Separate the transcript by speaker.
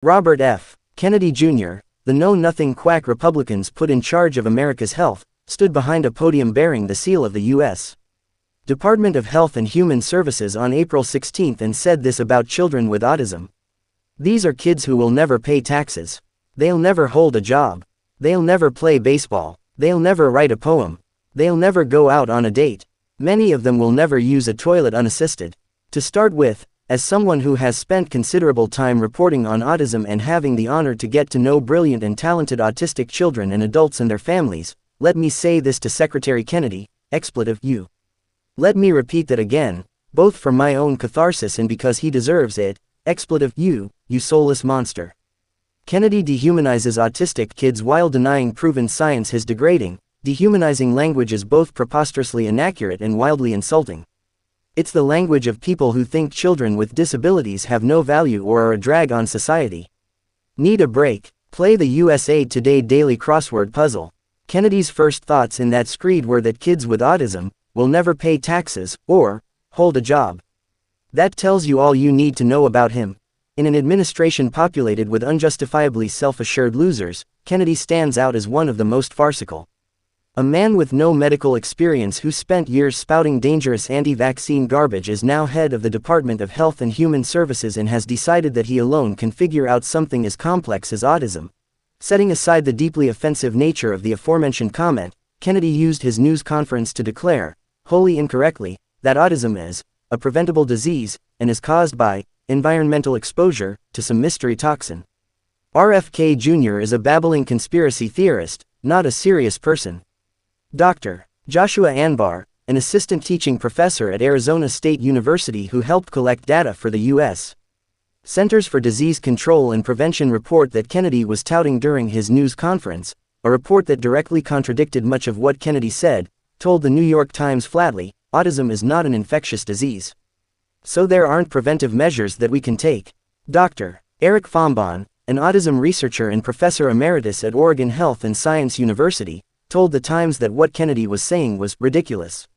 Speaker 1: Robert F. Kennedy Jr., the know-nothing quack Republicans put in charge of America's health, stood behind a podium bearing the seal of the U.S. Department of Health and Human Services on April 16 and said this about children with autism. These are kids who will never pay taxes. They'll never hold a job. They'll never play baseball. They'll never write a poem. They'll never go out on a date. Many of them will never use a toilet unassisted. To start with, as someone who has spent considerable time reporting on autism and having the honor to get to know brilliant and talented autistic children and adults and their families, let me say this to Secretary Kennedy, expletive you. Let me repeat that again, both for my own catharsis and because he deserves it, expletive you soulless monster. Kennedy dehumanizes autistic kids while denying proven science is degrading. Dehumanizing language is both preposterously inaccurate and wildly insulting. It's the language of people who think children with disabilities have no value or are a drag on society. Need a break? Play the USA Today Daily Crossword Puzzle. Kennedy's first thoughts in that screed were that kids with autism will never pay taxes or hold a job. That tells you all you need to know about him. In an administration populated with unjustifiably self-assured losers, Kennedy stands out as one of the most farcical. A man with no medical experience who spent years spouting dangerous anti-vaccine garbage is now head of the Department of Health and Human Services and has decided that he alone can figure out something as complex as autism. Setting aside the deeply offensive nature of the aforementioned comment, Kennedy used his news conference to declare, wholly incorrectly, that autism is a preventable disease and is caused by environmental exposure to some mystery toxin. RFK Jr. is a babbling conspiracy theorist, not a serious person. Dr. Joshua Anbar, an assistant teaching professor at Arizona State University who helped collect data for the U.S. Centers for Disease Control and Prevention report that Kennedy was touting during his news conference, a report that directly contradicted much of what Kennedy said, told the New York Times flatly, autism is not an infectious disease. So there aren't preventive measures that we can take. Dr. Eric Fombon, an autism researcher and professor emeritus at Oregon Health and Science University, told the Times that what Kennedy was saying was ridiculous.